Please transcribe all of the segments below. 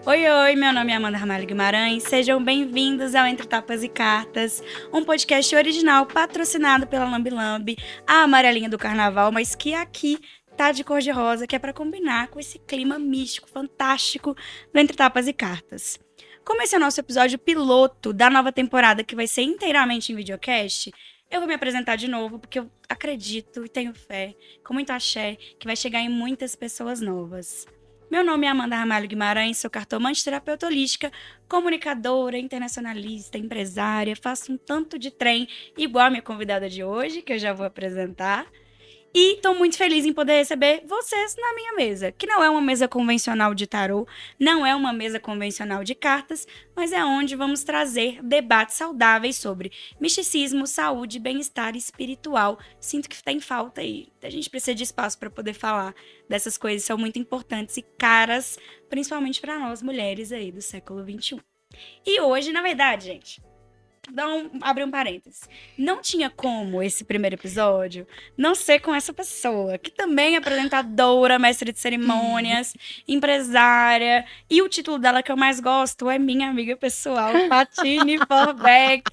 Oi, oi, meu nome é Amanda Ramalho Guimarães, sejam bem-vindos ao Entre Tapas e Cartas, um podcast original patrocinado pela Lambi Lambi, a amarelinha do carnaval, mas que aqui tá de cor de rosa, que é para combinar com esse clima místico, fantástico do Entre Tapas e Cartas. Como esse é o nosso episódio piloto da nova temporada, que vai ser inteiramente em videocast, eu vou me apresentar de novo, porque eu acredito e tenho fé, com muito axé, que vai chegar em muitas pessoas novas. Meu nome é Amanda Ramalho Guimarães, sou cartomante terapeuta holística, comunicadora, internacionalista, empresária, faço um tanto de trem, igual a minha convidada de hoje, que eu já vou apresentar. E estou muito feliz em poder receber vocês na minha mesa, que não é uma mesa convencional de tarô, não é uma mesa convencional de cartas, mas é onde vamos trazer debates saudáveis sobre misticismo, saúde, bem-estar espiritual. Sinto que tem falta aí. A gente precisa de espaço para poder falar dessas coisas, são muito importantes e caras, principalmente para nós mulheres aí do século XXI. E hoje, na verdade, gente, abrir um parênteses. Não tinha como esse primeiro episódio não ser com essa pessoa, que também é apresentadora, mestre de cerimônias, empresária. E o título dela que eu mais gosto é minha amiga pessoal, Fatine Forbeck.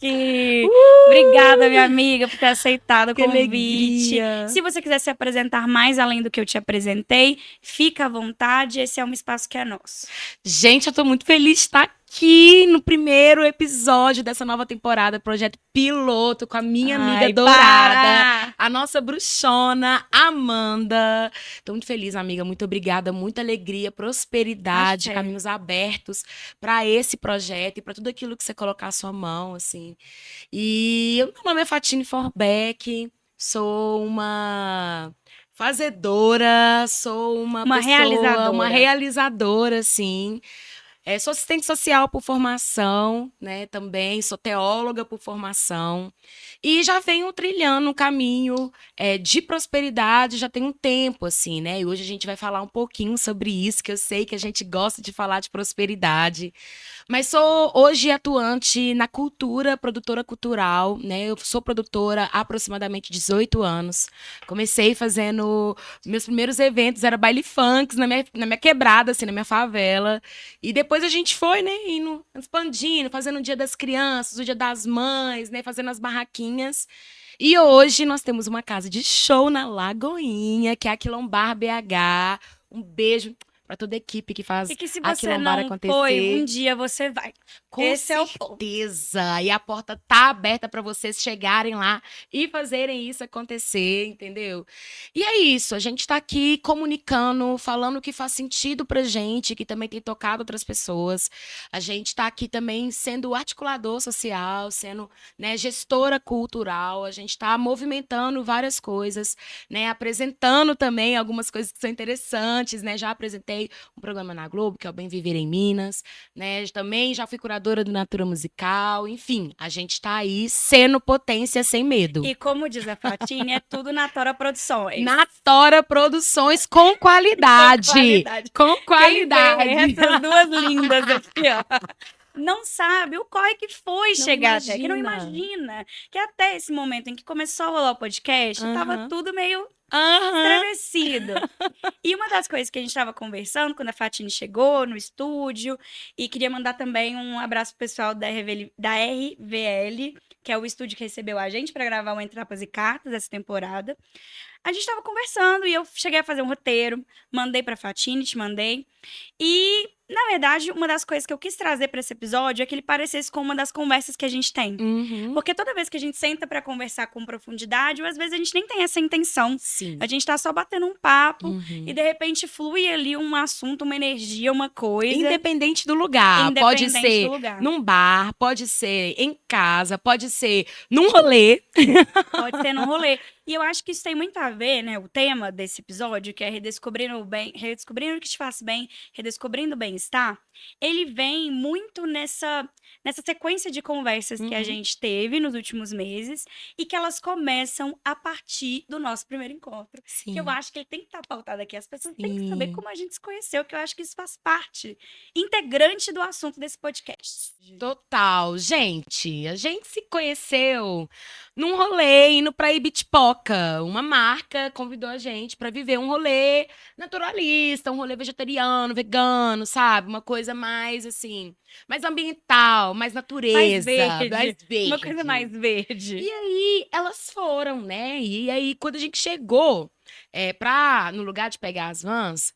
Obrigada, minha amiga, por ter aceitado o Que convite. alegria. Se você quiser se apresentar mais além do que eu te apresentei, fica à vontade. Esse é um espaço que é nosso. Gente, eu tô muito feliz de estar aqui no primeiro episódio dessa nova temporada, projeto piloto, com a minha amiga dourada, a nossa bruxona, Amanda. Tô muito feliz, amiga. Muito obrigada, muita alegria, prosperidade, Axé. caminhos abertos para esse projeto e para tudo aquilo que você colocar à sua mão, assim. E meu nome é Fatine Forbeck, sou uma fazedora, sou uma pessoa, uma realizadora, assim. Sou assistente social por formação, né? Também sou teóloga por formação. E já venho trilhando um caminho de prosperidade, já tem um tempo, assim, né? E hoje a gente vai falar um pouquinho sobre isso, que eu sei que a gente gosta de falar de prosperidade. Mas sou hoje atuante na cultura, produtora cultural, né? Eu sou produtora há aproximadamente 18 anos. Comecei fazendo meus primeiros eventos, era baile funk na minha quebrada, assim, na minha favela. E depois a gente foi, né, indo, expandindo, fazendo o Dia das Crianças, o Dia das Mães, né, fazendo as barraquinhas. E hoje nós temos uma casa de show na Lagoinha, que é a Quilombar BH. Um beijo para toda a equipe que faz E que se a você Quilombar não foi, um acontecer. dia você vai. Com Esse é o ponto. certeza. E a porta tá aberta para vocês chegarem lá e fazerem isso acontecer, entendeu? E é isso, a gente tá aqui comunicando, falando o que faz sentido pra gente, que também tem tocado outras pessoas. A gente tá aqui também sendo articulador social, sendo, né, gestora cultural. A gente tá movimentando várias coisas, né, apresentando também algumas coisas que são interessantes, né? Já apresentei um programa na Globo, que é o Bem Viver em Minas, né? Também já fui curadora do Natura Musical, enfim, a gente tá aí sendo potência sem medo. E como diz a Fatine, é tudo na Tora Produções. Na Tora Produções com qualidade. Com qualidade. Quem vê essas duas lindas aqui, ó. Não sabe o corre que foi Não chegar até aqui, não imagina. imagina que até esse momento em que começou a rolar o podcast, tava tudo meio estremecido. E uma das coisas que a gente estava conversando quando a Fatine chegou no estúdio, e queria mandar também um abraço pro pessoal da RVL, que é o estúdio que recebeu a gente para gravar o Entre Tapas e Cartas essa temporada. A gente estava conversando e eu cheguei a fazer um roteiro, mandei pra Fatine, te mandei. E, na verdade, uma das coisas que eu quis trazer para esse episódio é que ele parecesse com uma das conversas que a gente tem. Porque toda vez que a gente senta para conversar com profundidade, ou às vezes a gente nem tem essa intenção. Sim. A gente tá só batendo um papo e de repente flui ali um assunto, uma energia, uma coisa. Independente do lugar. Pode ser num bar, pode ser em casa, pode ser num rolê. Pode ser num rolê. E eu acho que isso tem muito a ver, né? O tema desse episódio, que é redescobrindo o bem, redescobrindo o que te faz bem, redescobrindo o bem-estar. Ele vem muito nessa sequência de conversas que a gente teve nos últimos meses e que elas começam a partir do nosso primeiro encontro. Sim. Que eu acho que ele tem que estar pautado aqui. As pessoas têm que saber como a gente se conheceu, que eu acho que isso faz parte integrante do assunto desse podcast. Total. Gente, a gente se conheceu num rolê, indo pra Ibitipoca. Uma marca convidou a gente pra viver um rolê naturalista, um rolê vegetariano, vegano, sabe? Uma coisa mais, assim, mais ambiental, mais Mais natureza, mais verde. Uma coisa mais verde. verde. E aí, elas foram, né? E aí, quando a gente chegou no lugar de pegar as vans,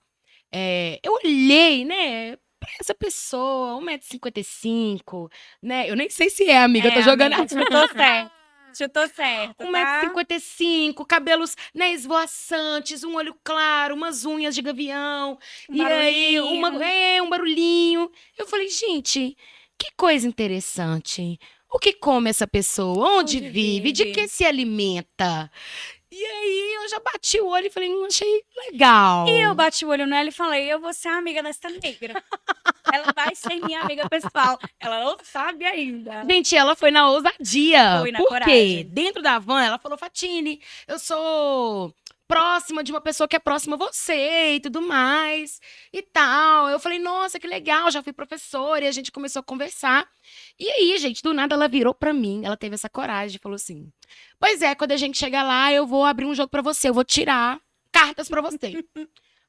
eu olhei, né, pra essa pessoa, 1,55 m, né? Eu nem sei se é, amiga, eu tô jogando Amiga, chutou certo. Chutou certo, um metro e tá? cinquenta e cinco, cabelos, né, esvoaçantes, um olho claro, umas unhas de gavião, Um e aí barulhinho. um barulhinho. Eu falei, gente, que coisa interessante. O que come essa pessoa? Onde Onde vive? De que vive? se alimenta? E aí eu já bati o olho e falei, achei legal. E eu bati o olho nela e falei, eu vou ser amiga dessa negra. Ela vai ser minha amiga pessoal. Ela não sabe ainda. Gente, ela foi na ousadia. Foi na Por quê? coragem. Dentro da van, ela falou, Fatine, eu sou próxima de uma pessoa que é próxima a você e tudo mais e tal. Eu falei, nossa, que legal, já fui professora e a gente começou a conversar. E aí, gente, do nada ela virou pra mim, ela teve essa coragem e falou assim: pois é, quando a gente chegar lá, eu vou abrir um jogo pra você, eu vou tirar cartas pra você.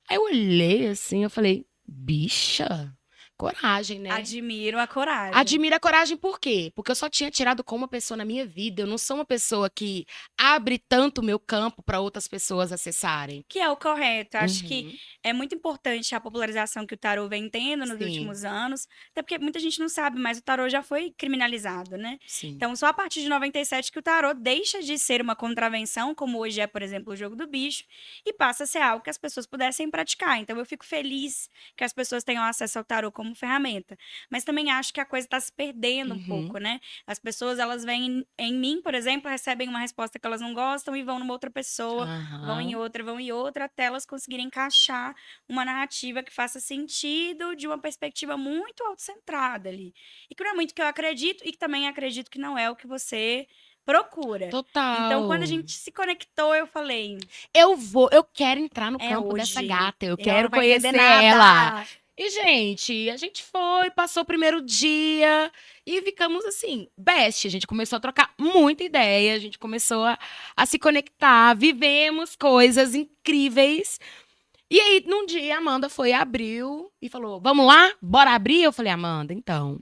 Aí eu olhei assim, eu falei, bicha, coragem, né? Admiro a coragem. Admiro a coragem por quê? Porque eu só tinha tirado com uma pessoa na minha vida. Eu não sou uma pessoa que abre tanto o meu campo para outras pessoas acessarem. Que é o correto. Acho que Uhum. é muito importante a popularização que o tarô vem tendo nos Sim, últimos anos. Até porque muita gente não sabe, mas o tarô já foi criminalizado, né? sim. Então, só a partir de 97 que o tarô deixa de ser uma contravenção, como hoje é, por exemplo, o jogo do bicho, e passa a ser algo que as pessoas pudessem praticar. Então, eu fico feliz que as pessoas tenham acesso ao tarô como ferramenta. Mas também acho que a coisa está se perdendo um Uhum. pouco, né? As pessoas, elas vêm em mim, por exemplo, recebem uma resposta que elas não gostam e vão numa outra pessoa, Aham. vão em outra, até elas conseguirem encaixar uma narrativa que faça sentido de uma perspectiva muito autocentrada ali. E que não é muito o que eu acredito, e que também acredito que não é o que você procura. Então, quando a Total. gente se conectou, eu falei, Eu quero entrar no é campo dessa hoje. gata, eu E ela quero não vai entender conhecer ela. nada. E, gente, a gente foi, passou o primeiro dia e ficamos assim, best. A gente começou a trocar muita ideia, a gente começou a se conectar, vivemos coisas incríveis. E aí, num dia, a Amanda foi, abriu e falou: vamos lá? Bora abrir? Eu falei, Amanda, então.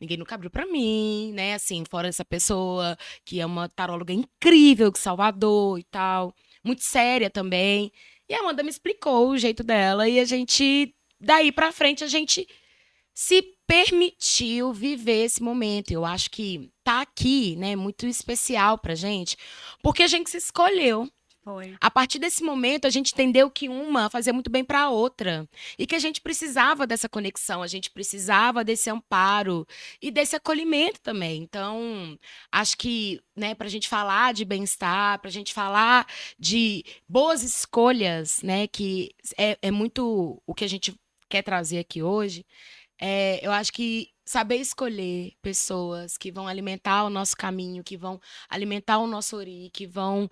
Ninguém nunca abriu pra mim, né? Assim, fora essa pessoa que é uma taróloga incrível de Salvador e tal, muito séria também. E a Amanda me explicou o jeito dela e a gente, daí pra frente, a gente se permitiu viver esse momento. Eu acho que tá aqui, né, muito especial pra gente, porque a gente se escolheu. Foi. A partir desse momento, a gente entendeu que uma fazia muito bem para a outra e que a gente precisava dessa conexão, a gente precisava desse amparo e desse acolhimento também. Então, acho que, né, para a gente falar de bem-estar, para a gente falar de boas escolhas, né, que é muito o que a gente quer trazer aqui hoje. Eu acho que saber escolher pessoas que vão alimentar o nosso caminho, que vão alimentar o nosso ori, que vão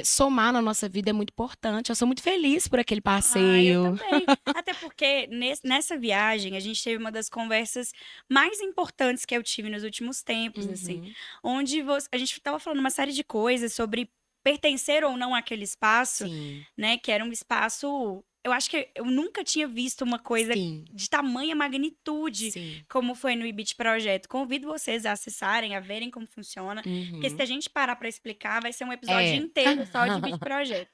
somar na nossa vida é muito importante. Eu sou muito feliz por aquele Ah, eu passeio. também. Até porque nessa viagem a gente teve uma das conversas mais importantes que eu tive nos últimos tempos, assim, Uhum. onde a gente estava falando uma série de coisas sobre pertencer ou não àquele espaço, Sim, né? Que era um espaço. Eu acho que eu nunca tinha visto uma coisa sim, de tamanha magnitude sim. como foi no Ibit Projeto. Convido vocês a acessarem, a verem como funciona, porque se Uhum. a gente parar para explicar, vai ser um episódio É. inteiro só de Ibit Projeto.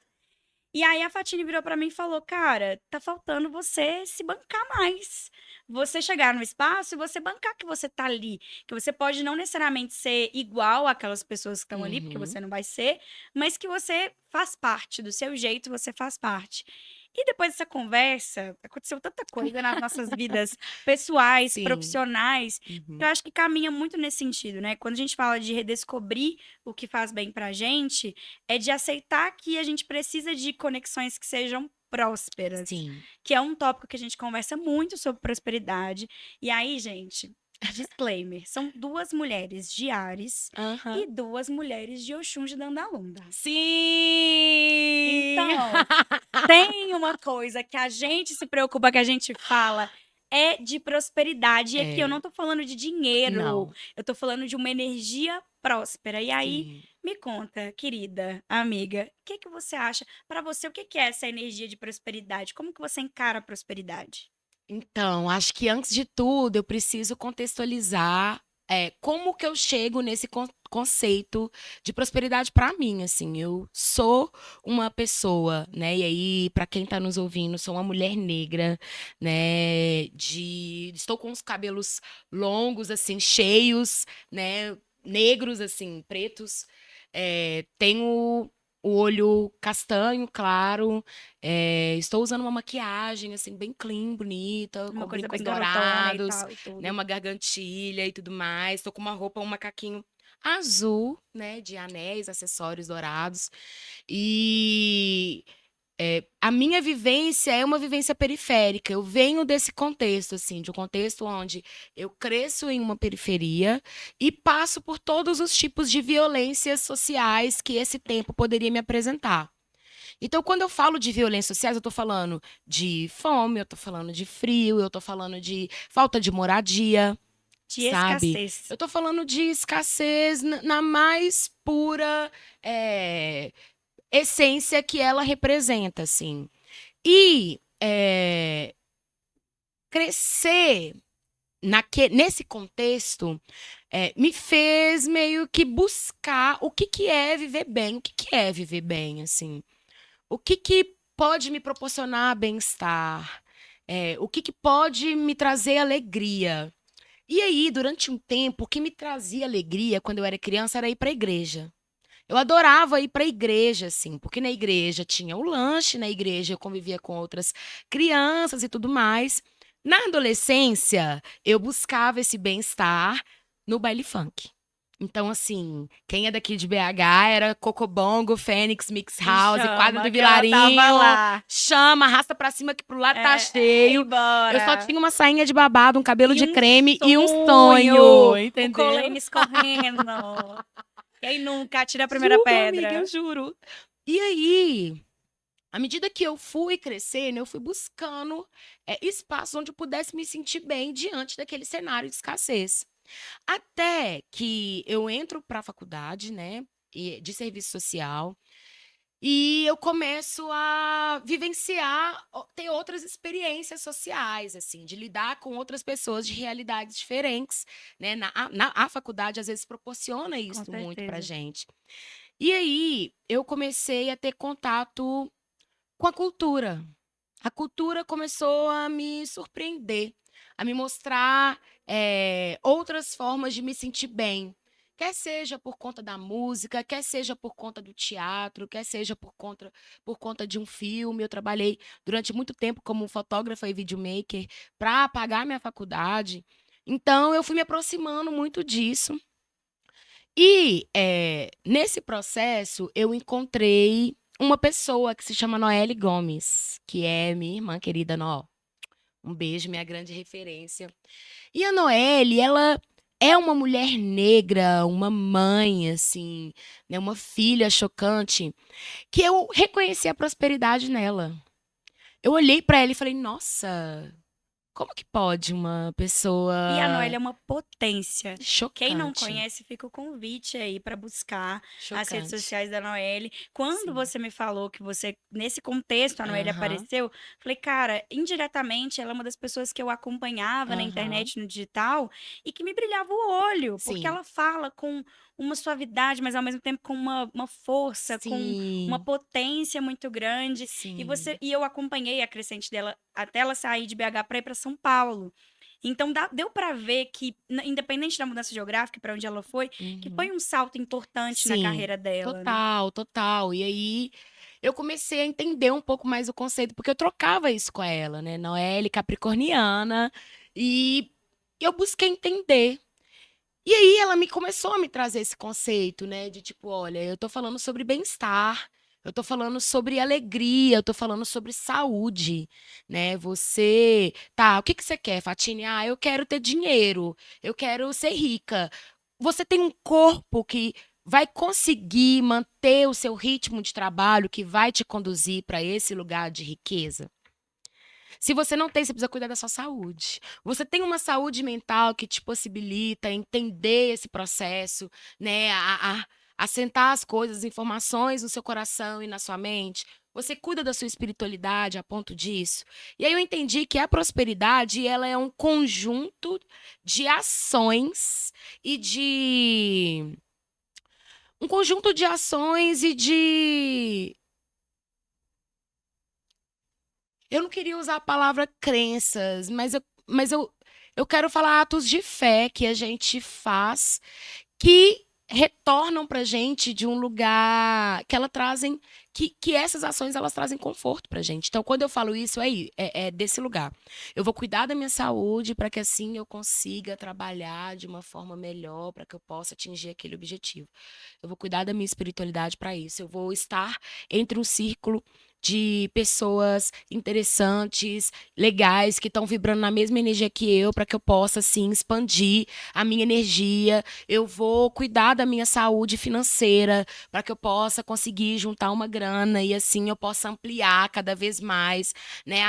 E aí a Fatine virou pra mim e falou: "Cara, tá faltando você se bancar mais. Você chegar no espaço e você bancar que você tá ali, que você pode não necessariamente ser igual àquelas pessoas que estão ali, porque Uhum. você não vai ser, mas que você faz parte, do seu jeito você faz parte". E depois dessa conversa, aconteceu tanta coisa nas nossas vidas pessoais, Sim. profissionais, eu Uhum. acho que caminha muito nesse sentido, né? Quando a gente fala de redescobrir o que faz bem pra gente, é de aceitar que a gente precisa de conexões que sejam prósperas, Sim. que é um tópico que a gente conversa muito sobre prosperidade. E aí, gente, disclaimer, são duas mulheres de Ares Aham. e duas mulheres de Oxum de Dandalunda. Sim! Então, tem uma coisa que a gente se preocupa, que a gente fala, é de prosperidade. E aqui eu É. não tô falando de dinheiro, Não. eu tô falando de uma energia próspera. E aí, Sim. me conta, querida amiga, o que que você acha? Para você, o que que é essa energia de prosperidade? Como que você encara a prosperidade? Então, acho que antes de tudo eu preciso contextualizar, como que eu chego nesse conceito de prosperidade para mim, assim. Eu sou uma pessoa, né, e aí para quem está nos ouvindo, sou uma mulher negra, né, estou com os cabelos longos, assim, cheios, né, negros, assim, pretos. Tenho o olho castanho, claro. Estou usando uma maquiagem, assim, bem clean, bonita, Uma com coisa brincos bem garotona e dourados, tal e né? tudo. Uma gargantilha e tudo mais. Estou com uma roupa, um macaquinho azul, né? De anéis, acessórios dourados. E a minha vivência é uma vivência periférica. Eu venho desse contexto, assim, de um contexto onde eu cresço em uma periferia e passo por todos os tipos de violências sociais que esse tempo poderia me apresentar. Então, quando eu falo de violências sociais, eu estou falando de fome, eu estou falando de frio, eu estou falando de falta de moradia, De sabe? escassez. Eu estou falando de escassez na mais pura essência que ela representa, assim. E crescer nesse contexto me fez meio que buscar o que, que é viver bem, o que, que é viver bem, assim. O que, que pode me proporcionar bem-estar? O que, que pode me trazer alegria? E aí, durante um tempo, o que me trazia alegria quando eu era criança era ir para a igreja. Eu adorava ir para a igreja, assim, porque na igreja tinha o lanche, na igreja eu convivia com outras crianças e tudo mais. Na adolescência, eu buscava esse bem-estar no baile funk. Então, assim, quem é daqui de BH era Cocobongo, Fênix, Mix Me House, Quadra chama, do que ela tava Vilarinho. lá. Chama, arrasta pra cima que pro lado tá cheio. Eu só Embora. tinha uma sainha de babado, um cabelo E de um creme e um sonho, sonho. O entendeu? Colene escorrendo. Quem nunca atira a primeira Juro, amiga, eu pedra? juro. E aí, à medida que eu fui crescendo, eu fui buscando espaços onde eu pudesse me sentir bem diante daquele cenário de escassez. Até que eu entro para a faculdade, né, de serviço social, e eu começo a vivenciar, ter outras experiências sociais, assim, de lidar com outras pessoas de realidades diferentes, né? A faculdade às vezes proporciona Com isso muito para certeza. gente. E aí eu comecei a ter contato com a cultura. A cultura começou a me surpreender, a me mostrar outras formas de me sentir bem. Quer seja por conta da música, quer seja por conta do teatro, quer seja por conta de um filme. Eu trabalhei durante muito tempo como fotógrafa e videomaker para pagar minha faculdade. Então, eu fui me aproximando muito disso. E nesse processo, eu encontrei uma pessoa que se chama Noelle Gomes, que é minha irmã querida, Nó. Um beijo, minha grande referência. E a Noelle, ela é uma mulher negra, uma mãe, assim, né, uma filha chocante, que eu reconheci a prosperidade nela. Eu olhei para ela e falei, nossa, como que pode uma E a Noelle pessoa é uma potência. Quem não chocante, conhece, fica o convite aí para buscar as redes chocante. sociais da Noelle. Quando Sim. você me falou que você, nesse contexto, a Noelle Aham, apareceu, falei, cara, indiretamente ela é uma das pessoas que eu acompanhava na aham. internet, no digital, e que me brilhava o olho, porque Sim, ela fala com uma suavidade, mas ao mesmo tempo com uma força, com uma sim, potência muito grande. sim. E eu acompanhei a crescente dela até ela sair de BH para ir para São Paulo. Então deu para ver que, independente da mudança geográfica para onde ela foi, que foi Uhum. um salto importante na Sim, carreira dela, né? total, total. E aí eu comecei a entender um pouco mais o conceito, porque eu trocava isso com ela, né? Noelle, capricorniana, e eu busquei entender. E aí ela me começou a me trazer esse conceito, né, de tipo, olha, eu tô falando sobre bem-estar, eu tô falando sobre alegria, eu tô falando sobre saúde, né? O que que você quer, Fatine? Ah, eu quero ter dinheiro, eu quero ser rica. Você tem um corpo que vai conseguir manter o seu ritmo de trabalho, que vai te conduzir para esse lugar de riqueza? Se você não tem, você precisa cuidar da sua saúde. Você tem uma saúde mental que te possibilita entender esse processo, né? Assentar as coisas, as informações no seu coração e na sua mente. Você cuida da sua espiritualidade a ponto disso. E aí eu entendi que a prosperidade, ela é um conjunto de ações e de um conjunto de ações e de eu não queria usar a palavra crenças, mas eu quero falar atos de fé que a gente faz que retornam pra gente de um lugar que ela trazem que essas ações elas trazem conforto pra gente. Então, quando eu falo isso, é desse lugar. Eu vou cuidar da minha saúde para que assim eu consiga trabalhar de uma forma melhor, para que eu possa atingir aquele objetivo. Eu vou cuidar da minha espiritualidade para isso. Eu vou estar entre um círculo de pessoas interessantes, legais, que estão vibrando na mesma energia que eu, para que eu possa, assim, expandir a minha energia. Eu vou cuidar da minha saúde financeira, para que eu possa conseguir juntar uma grana e, assim, eu possa ampliar cada vez mais, né,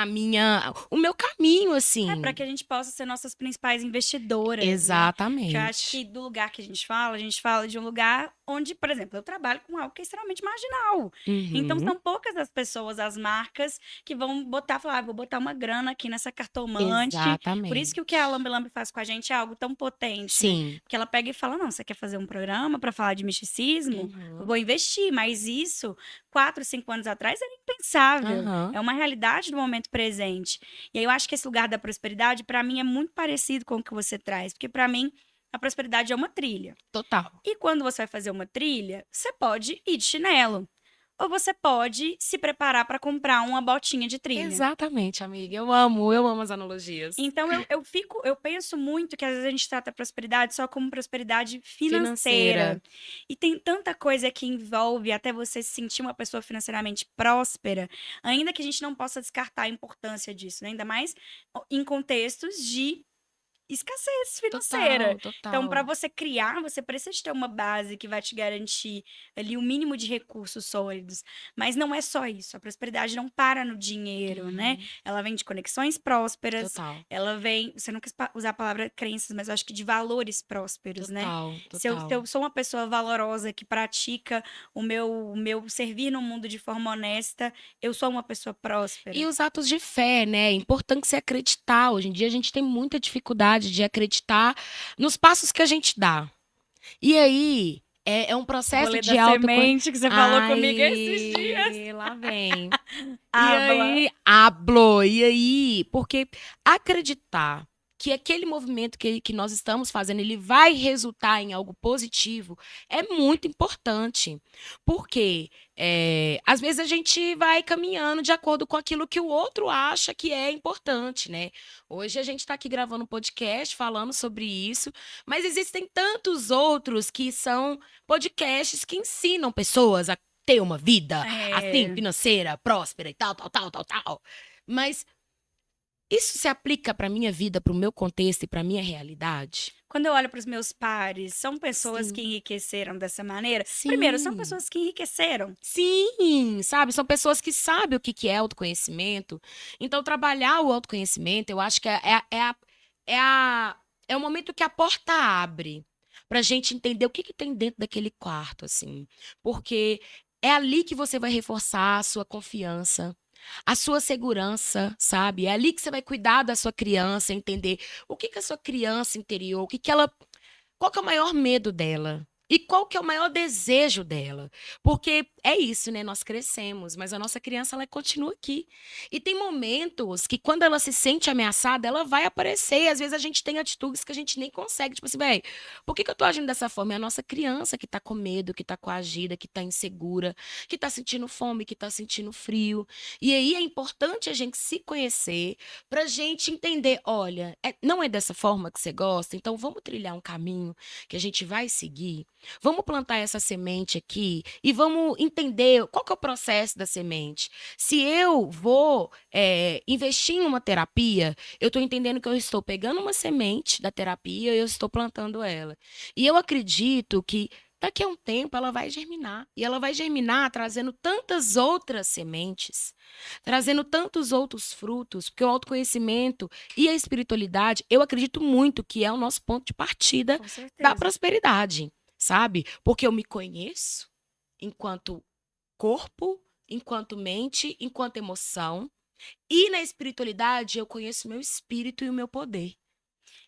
o meu caminho, Para assim. que a gente possa ser nossas principais investidoras, né? Que eu acho que Exatamente. do lugar que a gente fala de um lugar onde, por exemplo, eu trabalho com algo que é extremamente marginal. Então, Uhum. são poucas as pessoas, as marcas, que vão falar, vou botar uma grana aqui nessa cartomante. Por isso que o que a Exatamente. Lambe Lambe faz com a gente é algo tão potente, né? Sim. Porque ela pega e fala, não, você quer fazer um programa para falar de misticismo? Eu Uhum. vou investir, mas isso, 4, 5 anos atrás, era impensável. Aham. É uma realidade do momento presente. E aí eu acho que esse lugar da prosperidade, para mim, é muito parecido com o que você traz, porque para mim a prosperidade é uma trilha. Total. E quando você vai fazer uma trilha, você pode ir de chinelo, ou você pode se preparar para comprar uma botinha de trilha. Exatamente, amiga. Eu amo as analogias. Então eu penso muito que às vezes a gente trata a prosperidade só como prosperidade financeira. Financeira. E tem tanta coisa que envolve até você se sentir uma pessoa financeiramente próspera, ainda que a gente não possa descartar a importância disso, né? Ainda mais em contextos de escassez financeira. Total, Então, para total. você criar, você precisa ter uma base que vai te garantir ali o mínimo de recursos sólidos. Mas não é só isso. A prosperidade não para no dinheiro, né? Uhum. Ela vem de conexões prósperas, Total, ela vem, você não quis usar a palavra crenças, mas eu acho que de valores prósperos, né? total, Se total. eu sou uma pessoa valorosa que pratica o meu servir no mundo de forma honesta, eu sou uma pessoa E próspera. os atos de fé, né? É importante você acreditar. Hoje em dia a gente tem muita dificuldade de acreditar nos passos que a gente dá. E aí é um O processo rolê da de autoconhecimento. semente que você falou comigo esses dias. Ai, lá vem. E Habla. aí, hablo. E aí, porque acreditar que aquele movimento que nós estamos fazendo, ele vai resultar em algo positivo, é muito importante. Porque às vezes a gente vai caminhando de acordo com aquilo que o outro acha que é importante, né? Hoje a gente está aqui gravando um podcast falando sobre isso, mas existem tantos outros que são podcasts que ensinam pessoas a ter uma vida assim, É, financeira, próspera e tal, tal, tal, tal, tal. Mas isso se aplica para minha vida, para o meu contexto e para minha realidade? quando eu olho para os meus pares, são pessoas que Sim. enriqueceram dessa maneira? Primeiro, são Sim. pessoas que enriqueceram. Sim, sabe? São pessoas que sabem o que que é autoconhecimento. Então, trabalhar o autoconhecimento, eu acho que é, a, é o momento que a porta abre pra gente entender o que que tem dentro daquele quarto, assim. Porque é ali que você vai reforçar a sua confiança, a sua segurança, sabe? É ali que você vai cuidar da sua criança, entender o que que a sua criança interior, o que que ela qual que é o maior medo dela? E qual que é o maior desejo dela? Porque é isso, né? Nós crescemos, mas a nossa criança ela continua aqui. E tem momentos que quando ela se sente ameaçada, ela vai aparecer. E às vezes a gente tem atitudes que a gente nem consegue. Tipo assim, velho, por que que eu tô agindo dessa forma? É a nossa criança que tá com medo, que tá coagida, que tá insegura, que tá sentindo fome, que tá sentindo frio. E aí é importante a gente se conhecer pra gente entender, olha, não é dessa forma que você gosta, então vamos trilhar um caminho que a gente vai seguir. Vamos plantar essa semente aqui e vamos entender qual que é o processo da semente. Se eu vou investir em uma terapia, eu estou entendendo que eu estou pegando uma semente da terapia e eu estou plantando ela. E eu acredito que daqui a um tempo ela vai germinar. E ela vai germinar trazendo tantas outras sementes, trazendo tantos outros frutos, porque o autoconhecimento e a espiritualidade, eu acredito muito que é o nosso ponto de partida Com da certeza. prosperidade, sabe? Porque eu me conheço enquanto corpo, enquanto mente, enquanto emoção. E na espiritualidade eu conheço o meu espírito e o meu poder,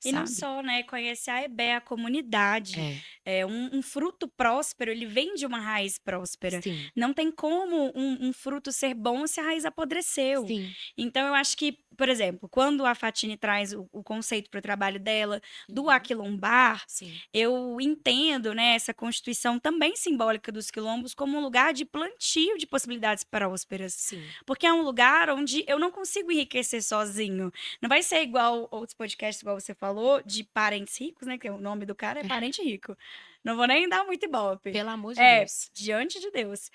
E não sabe? só, né, conhecer a EBE, a comunidade. É, Um fruto próspero, ele vem de uma raiz próspera. sim, Não tem como um fruto ser bom se a raiz apodreceu. sim. Então, eu acho que, por exemplo, quando a Fatine traz o conceito para o trabalho dela do Uhum, aquilombar, sim, eu entendo, né, essa constituição também simbólica dos quilombos como um lugar de plantio de possibilidades prósperas. sim. Porque é um lugar onde eu não consigo enriquecer sozinho. Não vai ser igual outros podcasts, igual você falou, de parentes ricos, né? Que o nome do cara é parente rico. Não vou nem dar muito ibope. Pelo amor de É, Deus. diante de Deus.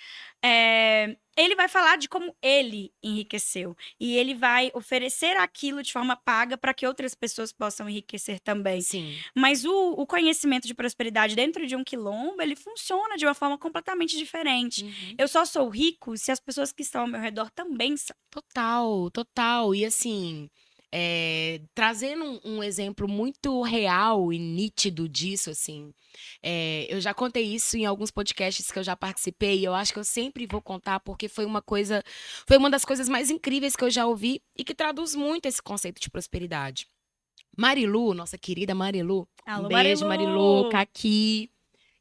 Ele vai falar de como ele enriqueceu. E ele vai oferecer aquilo de forma paga para que outras pessoas possam enriquecer também. Sim. Mas o conhecimento de prosperidade dentro de um quilombo, ele funciona de uma forma completamente diferente. Uhum. Eu só sou rico se as pessoas que estão ao meu redor também são. Total, total. E assim, trazendo um exemplo muito real e nítido disso, assim, eu já contei isso em alguns podcasts que eu já participei, e eu acho que eu sempre vou contar, porque foi uma das coisas mais incríveis que eu já ouvi e que traduz muito esse conceito de prosperidade. Marilu, nossa querida Marilu, um Alô, beijo, Marilu, Marilu! Caqui.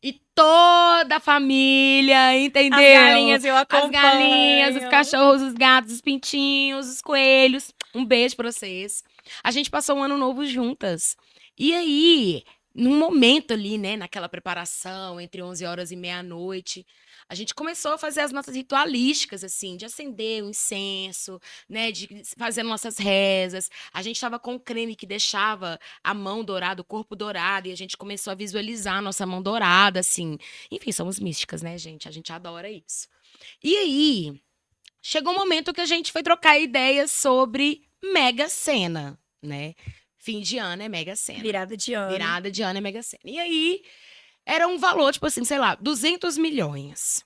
E toda a família, As entendeu? galinhas eu As galinhas, os acompanho. cachorros, os gatos, os pintinhos, os coelhos. Um beijo pra vocês. A gente passou um ano novo juntas. E aí, num momento ali, né, naquela preparação, entre 11 horas e meia-noite, a gente começou a fazer as nossas ritualísticas, assim, de acender o incenso, né, de fazer nossas rezas. A gente estava com um creme que deixava a mão dourada, o corpo dourado, e a gente começou a visualizar a nossa mão dourada, assim. Enfim, somos místicas, né, gente? A gente adora isso. E aí, chegou um momento que a gente foi trocar ideias sobre Mega Sena, né? Fim de ano é Mega Sena. Virada de ano. Virada de ano é Mega Sena. E aí, era um valor, tipo assim, sei lá, 200 milhões.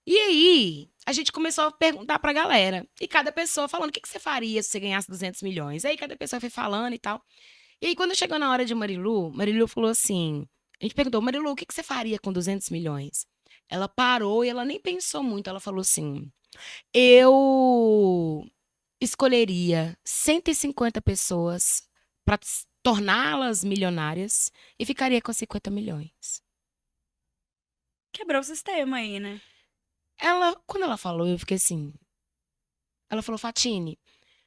E aí, a gente começou a perguntar pra galera. E cada pessoa falando, o que você faria se você ganhasse 200 milhões? Aí cada pessoa foi falando e tal. E aí, quando chegou na hora de Marilu falou assim, a gente perguntou, Marilu, o que você faria com 200 milhões? Ela parou e ela nem pensou muito, ela falou assim, eu escolheria 150 pessoas para torná-las milionárias e ficaria com 50 milhões. Quebrou o sistema aí, né? Quando ela falou, eu fiquei assim, ela falou, Fatine,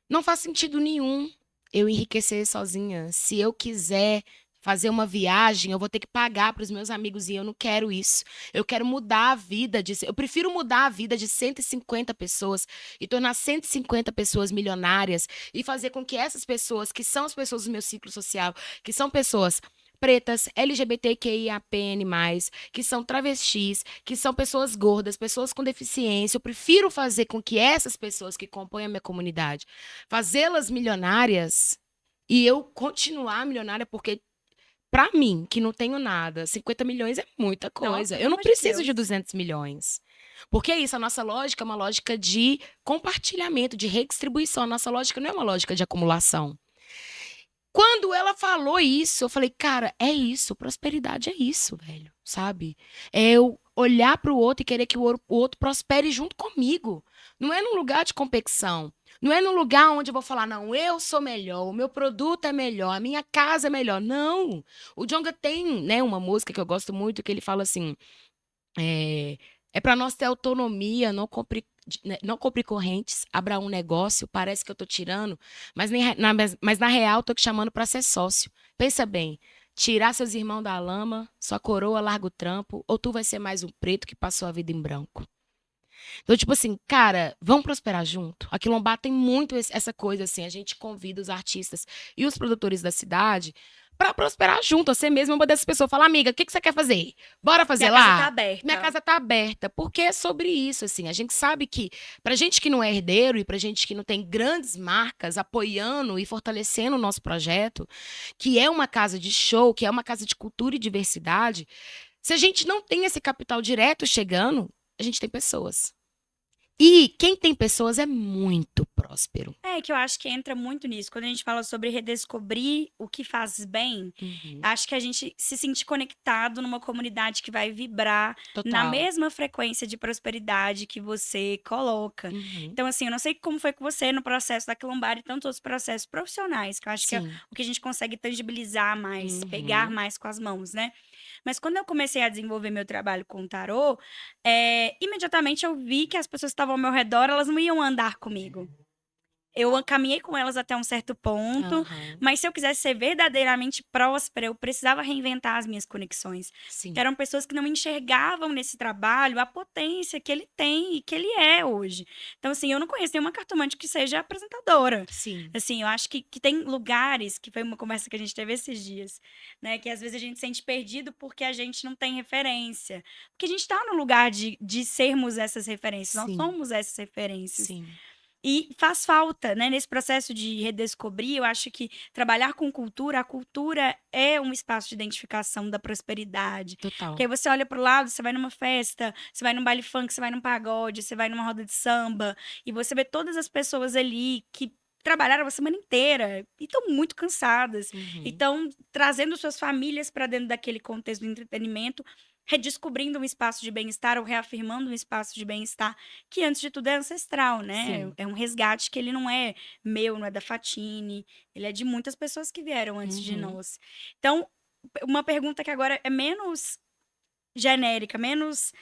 não faz sentido nenhum eu enriquecer sozinha. Se eu quiser fazer uma viagem, eu vou ter que pagar para os meus amigos e eu não quero isso. Eu quero mudar a vida eu prefiro mudar a vida de 150 pessoas e tornar 150 pessoas milionárias e fazer com que essas pessoas, que são as pessoas do meu ciclo social, que são pessoas pretas, LGBTQIAPN+, que são travestis, que são pessoas gordas, pessoas com deficiência. Eu prefiro fazer com que essas pessoas que compõem a minha comunidade, fazê-las milionárias e eu continuar milionária, porque para mim, que não tenho nada, 50 milhões é muita coisa. Nossa, Eu pelo não amor de preciso Deus. de 200 milhões. Porque é isso, a nossa lógica é uma lógica de compartilhamento, de redistribuição. A nossa lógica não é uma lógica de acumulação. Quando ela falou isso, eu falei, cara, é isso, prosperidade é isso, velho, sabe? É eu olhar para o outro e querer que o outro prospere junto comigo. Não é num lugar de competição. Não é num lugar onde eu vou falar, não, eu sou melhor, o meu produto é melhor, a minha casa é melhor. Não. O Djonga tem, né, uma música que eu gosto muito, que ele fala assim, é para nós ter autonomia, não compre correntes, abra um negócio, parece que eu tô tirando, mas na real tô te chamando para ser sócio. Pensa bem, tirar seus irmãos da lama, sua coroa larga o trampo, ou tu vai ser mais um preto que passou a vida em branco. Então, tipo assim, cara, vamos prosperar junto? A Quilombar tem muito essa coisa, assim, a gente convida os artistas e os produtores da cidade para prosperar junto. Você mesmo é uma dessas pessoas. Fala, amiga, o que você quer fazer? Bora fazer Minha lá? casa tá aberta. Minha casa tá aberta. Porque é sobre isso, assim. A gente sabe que, pra gente que não é herdeiro e pra gente que não tem grandes marcas apoiando e fortalecendo o nosso projeto, que é uma casa de show, que é uma casa de cultura e diversidade, Se a gente não tem esse capital direto chegando, a gente tem pessoas. E quem tem pessoas é muito próspero. É que eu acho que entra muito nisso. Quando a gente fala sobre redescobrir o que faz bem, Uhum. acho que a gente se sentir conectado numa comunidade que vai vibrar na Total. mesma frequência de prosperidade que você coloca. Uhum. Então, assim, eu não sei como foi com você no processo da Quilombar e tantos outros processos profissionais, que eu acho que é Sim. o que a gente consegue tangibilizar mais, pegar Uhum. mais com as mãos, né? Mas quando eu comecei a desenvolver meu trabalho com o tarô, imediatamente eu vi que as pessoas que estavam ao meu redor, elas não iam andar comigo. Eu caminhei com elas até um certo ponto, Aham. mas se eu quisesse ser verdadeiramente próspera, eu precisava reinventar as minhas conexões. Que Sim. eram pessoas que não enxergavam nesse trabalho a potência que ele tem e que ele é hoje. Então, assim, eu não conheço nenhuma cartomante que seja apresentadora. Sim. Assim, eu acho que tem lugares, que foi uma conversa que a gente teve esses dias, né? Que às vezes a gente se sente perdido porque a gente não tem referência. Porque a gente está no lugar de sermos essas referências, nós Sim. somos essas referências. Sim. E faz falta, né? Nesse processo de redescobrir, eu acho que trabalhar com cultura, a cultura é um espaço de identificação da prosperidade. Total. Que aí você olha para o lado, você vai numa festa, você vai num baile funk, você vai num pagode, você vai numa roda de samba, e você vê todas as pessoas ali que trabalharam a semana inteira e estão muito cansadas. E Uhum. estão trazendo suas famílias para dentro daquele contexto do entretenimento, redescobrindo um espaço de bem-estar ou reafirmando um espaço de bem-estar que antes de tudo é ancestral, né? Sim. É um resgate que ele não é meu, não é da Fatine, ele é de muitas pessoas que vieram antes de Uhum. nós. Então, uma pergunta que agora é menos genérica, menos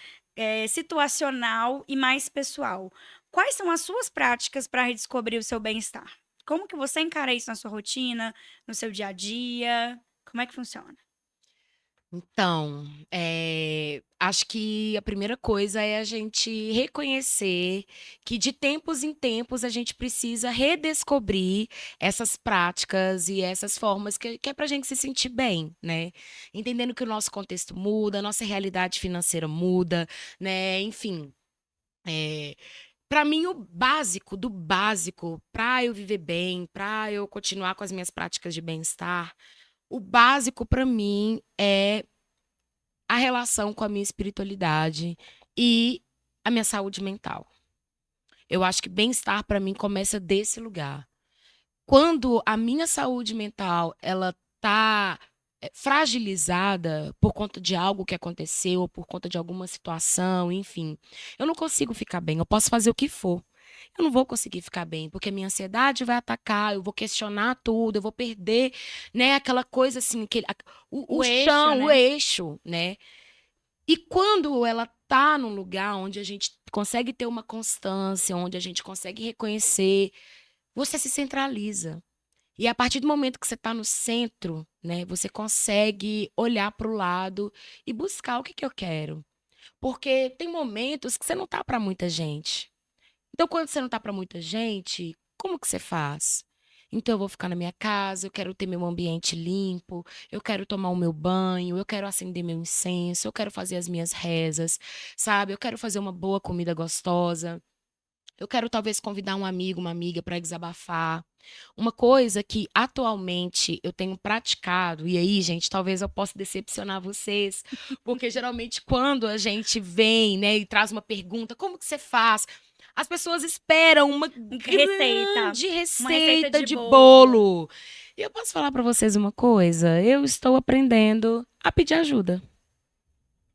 situacional e mais pessoal. Quais são as suas práticas para redescobrir o seu bem-estar? Como que você encara isso na sua rotina, no seu dia a dia? Como é que funciona? Então, acho que a primeira coisa é a gente reconhecer que de tempos em tempos a gente precisa redescobrir essas práticas e essas formas que é pra gente se sentir bem, né? Entendendo que o nosso contexto muda, a nossa realidade financeira muda, né? Enfim, para mim o básico do básico, para eu viver bem, para eu continuar com as minhas práticas de bem-estar, o básico para mim é a relação com a minha espiritualidade e a minha saúde mental. Eu acho que bem-estar para mim começa desse lugar. Quando a minha saúde mental, ela tá fragilizada por conta de algo que aconteceu, ou por conta de alguma situação, enfim, eu não consigo ficar bem. Eu posso fazer o que for. Eu não vou conseguir ficar bem, porque a minha ansiedade vai atacar, eu vou questionar tudo, eu vou perder, né, aquela coisa assim, o O eixo, chão, o né? eixo, né? E quando ela tá num lugar onde a gente consegue ter uma constância, onde a gente consegue reconhecer, você se centraliza. E a partir do momento que você está no centro, né, você consegue olhar para o lado e buscar o que eu quero. Porque tem momentos que você não tá para muita gente. Então, quando você não tá para muita gente, como que você faz? Então, eu vou ficar na minha casa, eu quero ter meu ambiente limpo, eu quero tomar o meu banho, eu quero acender meu incenso, eu quero fazer as minhas rezas, sabe? Eu quero fazer uma boa comida gostosa. Eu quero talvez convidar um amigo, uma amiga para desabafar. Uma coisa que atualmente eu tenho praticado, e aí, gente, talvez eu possa decepcionar vocês, porque geralmente quando a gente vem, né, e traz uma pergunta, como que você faz? As pessoas esperam uma Receita. grande Uma receita receita de de bolo. bolo. E eu posso falar para vocês uma coisa? Eu estou aprendendo a pedir ajuda.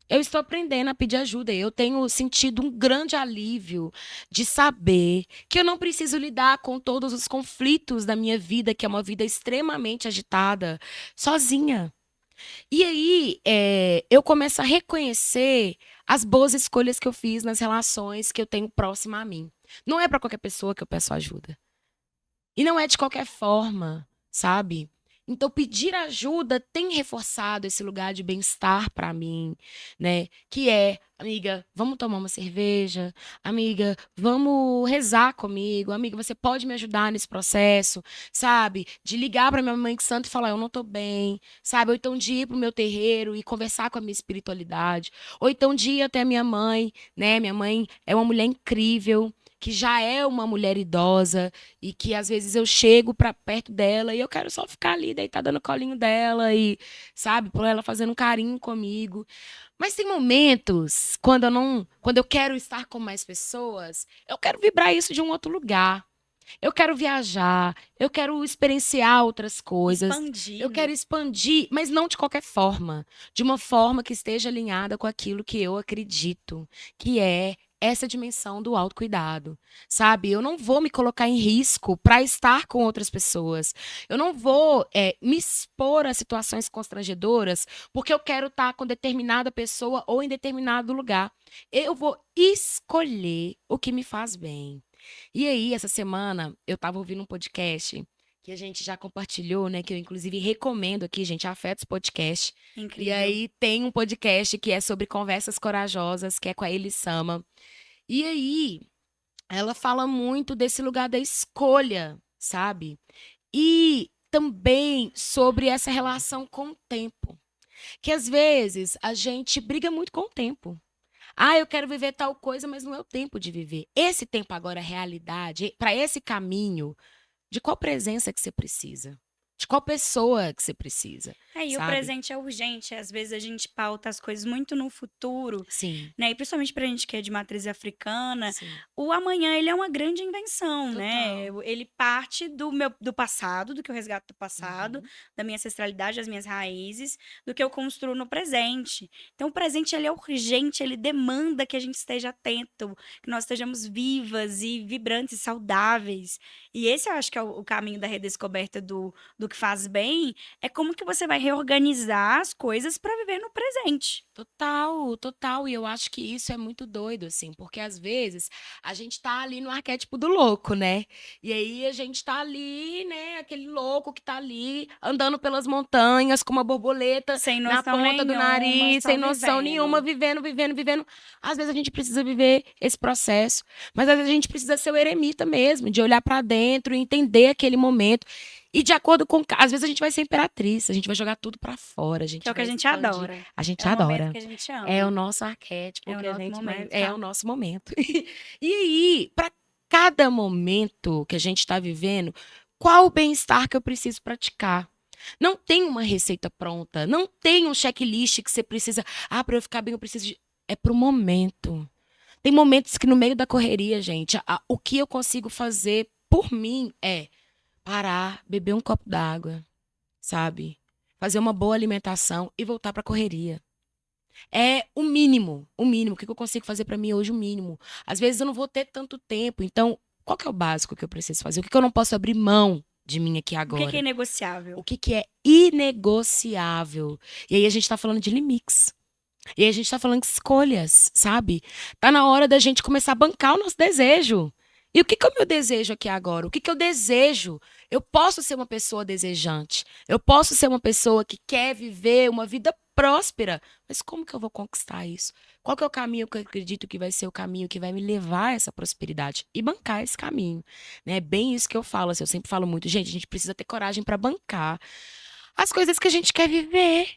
Eu estou aprendendo a pedir ajuda. Eu tenho sentido um grande alívio de saber que eu não preciso lidar com todos os conflitos da minha vida, que é uma vida extremamente agitada, sozinha. E aí, eu começo a reconhecer as boas escolhas que eu fiz nas relações que eu tenho próxima a mim. Não é para qualquer pessoa que eu peço ajuda. E não é de qualquer forma, sabe? Então, pedir ajuda tem reforçado esse lugar de bem-estar para mim, né? Que é, amiga, vamos tomar uma cerveja? Amiga, vamos rezar comigo? Amiga, você pode me ajudar nesse processo, sabe? De ligar para minha mãe santo e falar, eu não tô bem, sabe? Ou então de ir pro meu terreiro e conversar com a minha espiritualidade. Ou então de ir até a minha mãe, né? Minha mãe é uma mulher incrível, que já é uma mulher idosa e que às vezes eu chego para perto dela e eu quero só ficar ali deitada no colinho dela e, sabe, por ela fazendo um carinho comigo. Mas tem momentos quando eu quero estar com mais pessoas, eu quero vibrar isso de um outro lugar. Eu quero viajar, eu quero experienciar outras coisas. Expandir, Eu né? quero expandir, mas não de qualquer forma. De uma forma que esteja alinhada com aquilo que eu acredito, que é essa dimensão do autocuidado, sabe? Eu não vou me colocar em risco para estar com outras pessoas. Eu não vou me expor a situações constrangedoras porque eu quero estar com determinada pessoa ou em determinado lugar. Eu vou escolher o que me faz bem. E aí, essa semana, eu estava ouvindo um podcast que a gente já compartilhou, né? Que eu, inclusive, recomendo aqui, gente, Afetos Podcast. E Incrível. aí, tem um podcast que é sobre conversas corajosas, que é com a Elisama. E aí, ela fala muito desse lugar da escolha, sabe? E também sobre essa relação com o tempo. Que às vezes a gente briga muito com o tempo. Ah, eu quero viver tal coisa, mas não é o tempo de viver. Esse tempo agora é realidade. Para esse caminho, de qual presença que você precisa? De qual pessoa que você precisa? E o Sabe? presente é urgente. Às vezes a gente pauta as coisas muito no futuro, Sim, né? E principalmente pra gente que é de matriz africana, sim. o amanhã ele é uma grande invenção, né? Total. Ele parte do passado, do que eu resgato do passado, Uhum. da minha ancestralidade, das minhas raízes, do que eu construo no presente. Então o presente ele é urgente, ele demanda que a gente esteja atento, que nós estejamos vivas e vibrantes, saudáveis. E esse eu acho que é o caminho da redescoberta do que faz bem, é como que você vai reorganizar as coisas para viver no presente. Total, total. E eu acho que isso é muito doido, assim, porque às vezes a gente tá ali no arquétipo do louco, né? E aí a gente tá ali, né? Aquele louco que tá ali andando pelas montanhas com uma borboleta Sem na noção ponta do nenhuma, nariz, só sem noção nenhuma, vivendo. vivendo, vivendo, vivendo. Às vezes a gente precisa viver esse processo, mas às vezes a gente precisa ser o eremita mesmo, de olhar pra dentro e entender aquele momento. E de acordo com. Às vezes a gente vai ser imperatriz, a gente vai jogar tudo pra fora, a Que é gente o que a vai gente expandir. adora. A gente É o momento adora. que a gente É o ama. nosso arquétipo É o que a nosso gente mais. momento. É o nosso momento. E aí, para cada momento que a gente está vivendo, qual o bem-estar que eu preciso praticar? Não tem uma receita pronta, não tem um checklist que você precisa. Ah, para eu ficar bem, eu preciso de. É pro momento. Tem momentos que no meio da correria, gente, o que eu consigo fazer por mim é parar, beber um copo d'água, sabe? Fazer uma boa alimentação e voltar para a correria. É o mínimo, o mínimo. O que eu consigo fazer para mim hoje, o mínimo. Às vezes eu não vou ter tanto tempo. Então, qual que é o básico que eu preciso fazer? O que que eu não posso abrir mão de mim aqui O que é agora? inegociável? O que que é inegociável? E aí a gente tá falando de limites. E aí a gente tá falando de escolhas, sabe? Tá na hora da gente começar a bancar o nosso desejo. E o que que é o meu desejo aqui agora? O que que eu desejo? Eu posso ser uma pessoa desejante. Eu posso ser uma pessoa que quer viver uma vida próspera. Mas como que eu vou conquistar isso? Qual que é o caminho que eu acredito que vai ser o caminho que vai me levar a essa prosperidade? E bancar esse caminho, né? É bem isso que eu falo, assim, eu sempre falo muito, gente, a gente precisa ter coragem para bancar as coisas que a gente quer viver.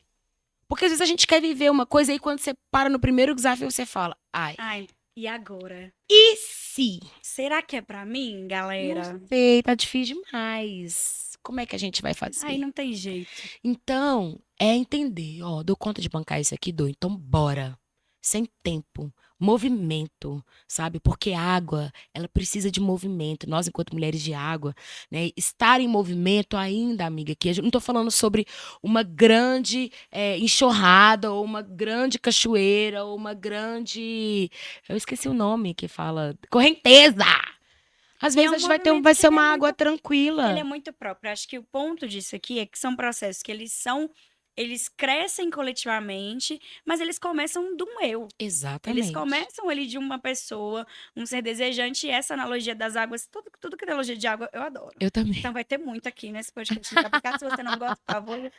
Porque às vezes a gente quer viver uma coisa e quando você para no primeiro desafio você fala, ai, Ai, e agora? e se? Será que é pra mim, galera? Não sei, tá difícil demais. Como é que a gente vai fazer? Ai, não tem jeito. Então, é entender, ó, dou conta de bancar isso aqui, dou, então bora. Sem tempo, movimento, sabe? Porque a água, ela precisa de movimento. Nós, enquanto mulheres de água, né, estar em movimento ainda, amiga, que eu não tô falando sobre uma grande enxurrada, ou uma grande cachoeira, ou uma grande. Eu esqueci o nome que fala. Correnteza! Às E é vezes a um gente vai ter, movimento vai que ser ele é uma água muito Ele é tranquila. muito próprio. Acho que o ponto disso aqui é que são processos que eles crescem coletivamente, mas eles começam de um eu. Eles Exatamente. começam ali de uma pessoa, um ser desejante, e essa analogia das águas, tudo que é analogia de água, eu adoro. Eu também. Então vai ter muito aqui nesse podcast de aplicar. Se você não gosta, por favor.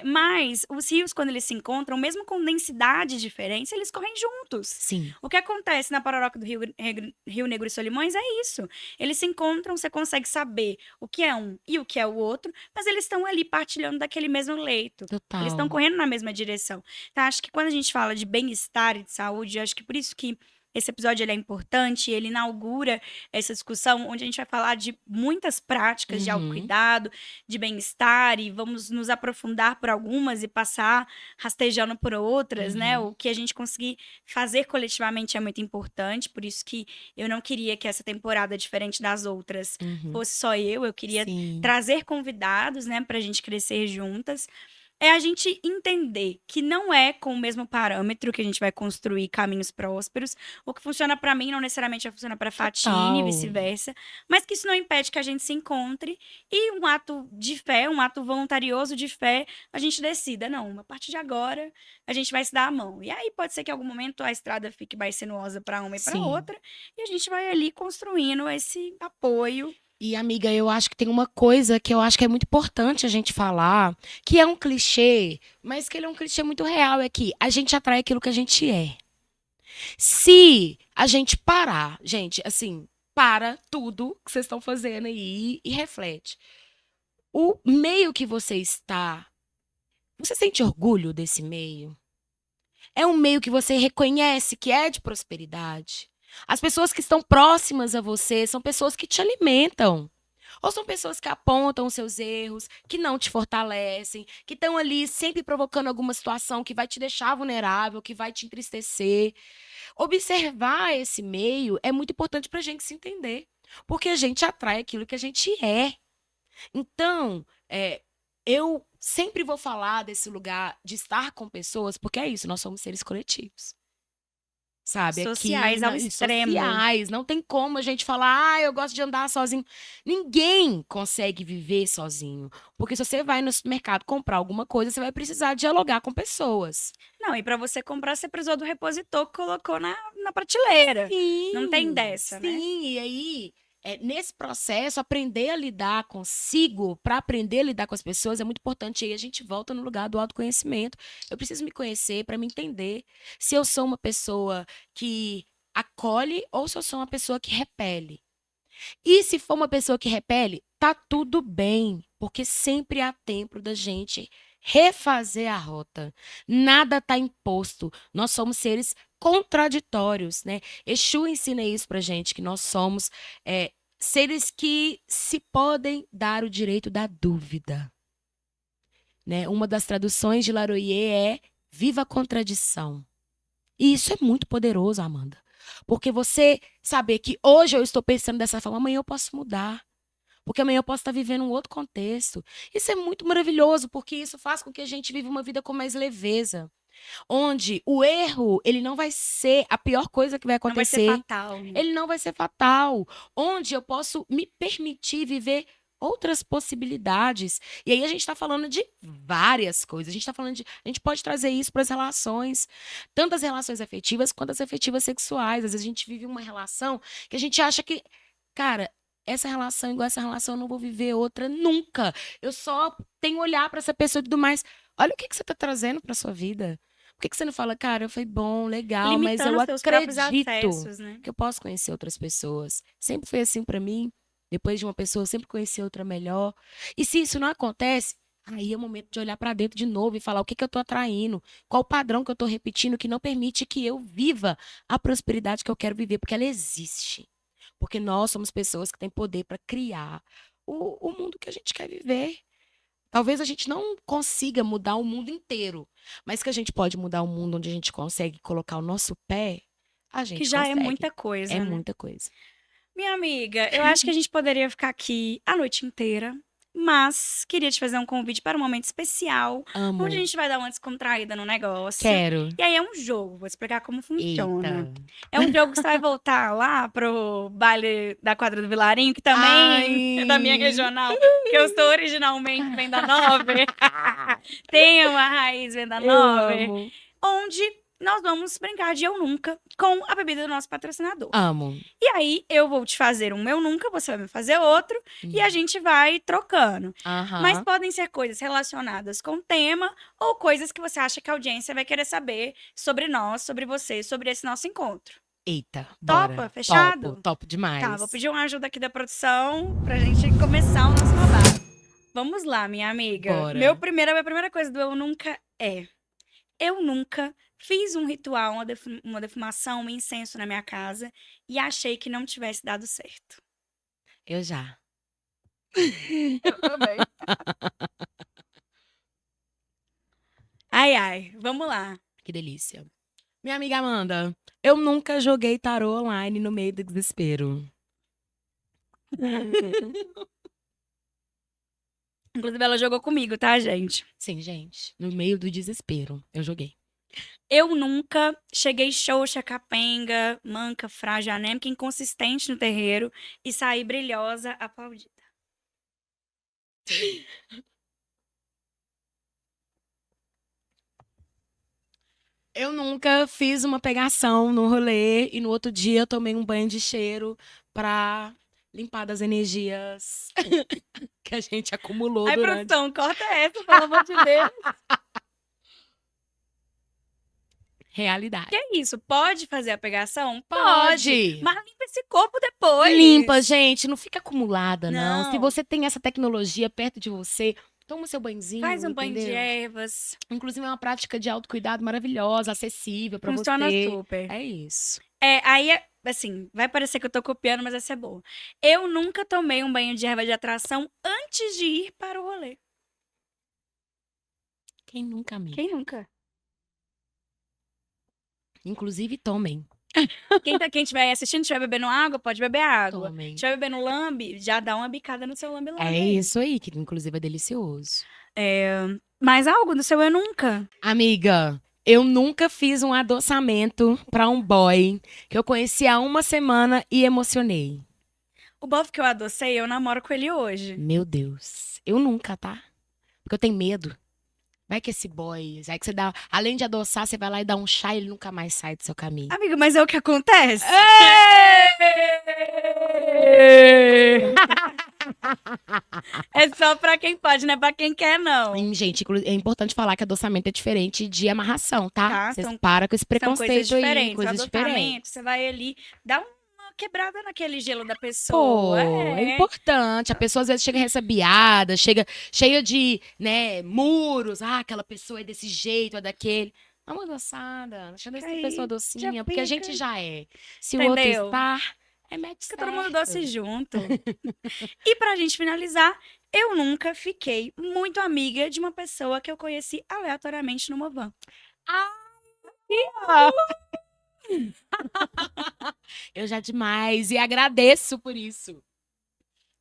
Mas os rios, quando eles se encontram, mesmo com densidade diferentes, eles correm juntos. Sim. O que acontece na Pororoca do Rio Negro e Solimões é isso. Eles se encontram, você consegue saber o que é um e o que é o outro, mas eles estão ali partilhando daquele mesmo leito. Eles estão Total. correndo na mesma direção. Então, acho que quando a gente fala de bem-estar e de saúde, eu acho que por isso que esse episódio ele é importante, ele inaugura essa discussão onde a gente vai falar de muitas práticas de Uhum. autocuidado, de bem-estar, e vamos nos aprofundar por algumas e passar rastejando por outras, né? Uhum. O que a gente conseguir fazer coletivamente é muito importante, por isso que eu não queria que essa temporada, diferente das outras, Uhum. fosse só eu queria Sim. trazer convidados, né, pra gente crescer juntas. É a gente entender que não é com o mesmo parâmetro que a gente vai construir caminhos prósperos. O que funciona pra mim não necessariamente vai funcionar pra Fatine e Total. vice-versa, mas que isso não impede que a gente se encontre e um ato de fé, um ato voluntarioso de fé, a gente decida, não, a partir de agora a gente vai se dar a mão. E aí pode ser que em algum momento a estrada fique mais sinuosa pra uma e pra Sim. outra, e a gente vai ali construindo esse apoio. E, amiga, eu acho que tem uma coisa que eu acho que é muito importante a gente falar, que é um clichê, mas que ele é um clichê muito real, é que a gente atrai aquilo que a gente é. Se a gente parar, gente, assim, para tudo que vocês estão fazendo aí e reflete. O meio que você está, você sente orgulho desse meio? É um meio que você reconhece que é de prosperidade? As pessoas que estão próximas a você são pessoas que te alimentam. Ou são pessoas que apontam os seus erros, que não te fortalecem, que estão ali sempre provocando alguma situação que vai te deixar vulnerável, que vai te entristecer. Observar esse meio é muito importante para a gente se entender, porque a gente atrai aquilo que a gente é. Então, eu sempre vou falar desse lugar de estar com pessoas, porque é isso, nós somos seres coletivos. Sabe, aqui Sociais ao e extremo. sociais, não tem como a gente falar, eu gosto de andar sozinho. Ninguém consegue viver sozinho, porque se você vai no supermercado comprar alguma coisa, você vai precisar dialogar com pessoas. Não, e para você comprar, você precisou do repositor que colocou na prateleira. Não tem Sim, dessa, né? sim. E aí, nesse processo, aprender a lidar consigo, para aprender a lidar com as pessoas, é muito importante. E aí a gente volta no lugar do autoconhecimento. Eu preciso me conhecer para me entender se eu sou uma pessoa que acolhe ou se eu sou uma pessoa que repele. E se for uma pessoa que repele, tá tudo bem, porque sempre há tempo da gente refazer a rota. Nada tá imposto. Nós somos seres contraditórios, né? Exu ensina isso pra gente, que nós somos seres que se podem dar o direito da dúvida, né? Uma das traduções de Laroyer é viva a contradição. E isso é muito poderoso, Amanda. Porque você saber que hoje eu estou pensando dessa forma, amanhã eu posso mudar. Porque amanhã eu posso estar vivendo um outro contexto. Isso é muito maravilhoso, porque isso faz com que a gente viva uma vida com mais leveza. Onde o erro, ele não vai ser a pior coisa que vai Não vai ser acontecer. fatal, né? Ele não vai ser fatal. Onde eu posso me permitir viver outras possibilidades. E aí a gente está falando de várias coisas. A gente está falando de. A gente pode trazer isso para as relações, tanto as relações afetivas quanto as afetivas sexuais. Às vezes a gente vive uma relação que a gente acha que, cara, essa relação igual essa relação eu não vou viver outra nunca. Eu só tenho que olhar para essa pessoa e tudo mais. Olha o que você está trazendo para sua vida. Por que você não fala, cara, foi bom, legal, mas Limitando eu os seus próprios acredito acessos, né? que eu posso conhecer outras pessoas. Sempre foi assim para mim. Depois de uma pessoa, eu sempre conheci outra melhor. E se isso não acontece, aí é o momento de olhar para dentro de novo e falar o que que eu estou atraindo, qual o padrão que eu estou repetindo que não permite que eu viva a prosperidade que eu quero viver, porque ela existe. Porque nós somos pessoas que têm poder para criar o mundo que a gente quer viver. Talvez a gente não consiga mudar o mundo inteiro, mas que a gente pode mudar o mundo onde a gente consegue colocar o nosso pé, a Que gente já é consegue. muita coisa, É né? muita coisa. Minha amiga, eu acho que a gente poderia ficar aqui a noite inteira, mas queria te fazer um convite para um momento especial, onde a Amo. gente vai dar uma descontraída no negócio. Quero. E aí é um jogo, vou explicar como funciona. Eita. É um jogo que você vai voltar lá pro baile da quadra do Vilarinho, que também é da minha Ai. regional, que eu sou originalmente Venda Nova. Tem uma raiz Venda Eu Nova, amo. onde nós vamos brincar de Eu Nunca com a bebida do nosso patrocinador. Amo. E aí, eu vou te fazer um Eu Nunca, você vai me fazer outro, e a gente vai trocando. Mas Aham. podem ser coisas relacionadas com o tema, ou coisas que você acha que a audiência vai querer saber sobre nós, sobre você, sobre esse nosso encontro. Eita, Topa? bora. Fechado? Topo demais. Tá, vou pedir uma ajuda aqui da produção pra gente começar o nosso babado. Vamos lá, minha amiga. Bora. Minha primeira coisa do Eu Nunca é: eu nunca fiz um ritual, uma defumação, um incenso na minha casa e achei que não tivesse dado certo. Eu já. Eu também. Ai, ai, vamos lá. Que delícia. Minha amiga Amanda, eu nunca joguei tarô online no meio do desespero. Inclusive, ela jogou comigo, tá, gente? Sim, gente. No meio do desespero, eu joguei. Eu nunca cheguei xoxa, capenga, manca, frágil, anêmica, inconsistente no terreiro e saí brilhosa, aplaudida. Eu nunca fiz uma pegação no rolê e no outro dia eu tomei um banho de cheiro pra limpar das energias que a gente acumulou Ai, durante. produção, corta essa, pelo amor de Deus. Realidade. Que é isso? Pode fazer a pegação? Pode. Mas limpa esse corpo depois. Limpa, gente, não fica acumulada, não. Se Não. você tem essa tecnologia perto de você, toma o seu banhozinho, Faz um banho de entendeu? ervas. Inclusive, é uma prática de autocuidado maravilhosa, acessível pra Funciona você. super. É isso. Aí, assim, vai parecer que eu tô copiando, mas essa é boa. Eu nunca tomei um banho de erva de atração antes de ir para o rolê. Quem nunca, amiga? Quem nunca? Inclusive, tomem. Quem estiver assistindo, estiver bebendo água, pode beber água. Tomem. Estiver bebendo lambe, já dá uma bicada no seu lambe-lambe. É isso aí, que inclusive é delicioso. Mais algo do seu eu nunca? Amiga, eu nunca fiz um adoçamento pra um boy que eu conheci há uma semana e emocionei. O bofe que eu adocei, eu namoro com ele hoje. Meu Deus. Eu nunca, tá? Porque eu tenho medo. Vai que esse boy, aí que você dá, além de adoçar, você vai lá e dá um chá e ele nunca mais sai do seu caminho. Amigo, mas é o que acontece? É só pra quem pode, não é pra quem quer, não. Gente, é importante falar que adoçamento é diferente de amarração, tá? Tá, Vocês são- param com esse São coisas preconceito aí, diferentes. coisas o diferentes. adoçamento, você vai ali, dá uma quebrada naquele gelo da Pô, pessoa. é importante. A pessoa às vezes chega ressabiada, chega cheia de, né, muros. Ah, aquela pessoa é desse jeito, é daquele. Dá uma adoçada, deixa essa Aí, pessoa já docinha, porque a gente fica. já é. Se o outro Entendeu? está, é match Fica todo mundo certo. doce junto. E pra gente finalizar, eu nunca fiquei muito amiga de uma pessoa que eu conheci aleatoriamente numa van. Eu já demais e agradeço por isso.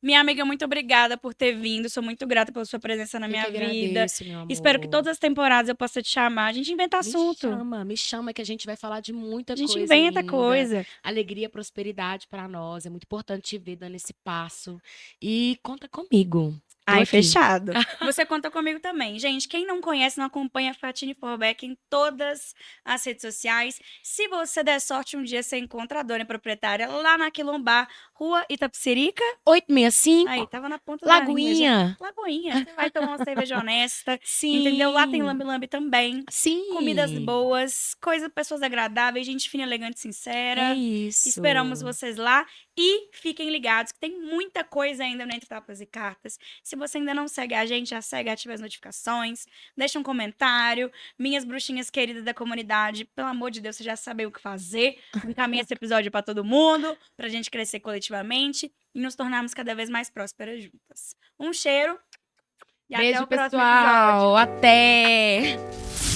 Minha amiga, muito obrigada por ter vindo. Sou muito grata pela sua presença na Eu minha que vida. agradeço, meu amor. Espero que todas as temporadas eu possa te chamar. A gente inventa assunto. Me chama que a gente vai falar de muita A gente coisa inventa linda. coisa. Alegria, prosperidade para nós. É muito importante te ver dando esse passo. E conta comigo. Tô Ai, aqui. fechado. Você conta comigo também. Gente, quem não conhece, não acompanha a Fatine Forbeck em todas as redes sociais. Se você der sorte, um dia você encontra a dona e proprietária lá na Quilombar, Rua Itapecerica. 865, Aí, tava na ponta da linha. já. Lagoinha. Lagoinha. Você vai tomar uma cerveja honesta. Sim. Entendeu? Lá tem lambe-lambe também. Sim. Comidas boas, pessoas agradáveis, gente fina, elegante, sincera. É isso. Esperamos vocês lá e fiquem ligados que tem muita coisa ainda no Entre Tapas e Cartas. Se você ainda não segue a gente, já segue, ativa as notificações, deixa um comentário. Minhas bruxinhas queridas da comunidade, pelo amor de Deus, vocês já sabem o que fazer. Encaminha esse episódio pra todo mundo, pra gente crescer coletivamente e nos tornarmos cada vez mais prósperas juntas. Um cheiro e até Beijo, o próximo pessoal. episódio. Até.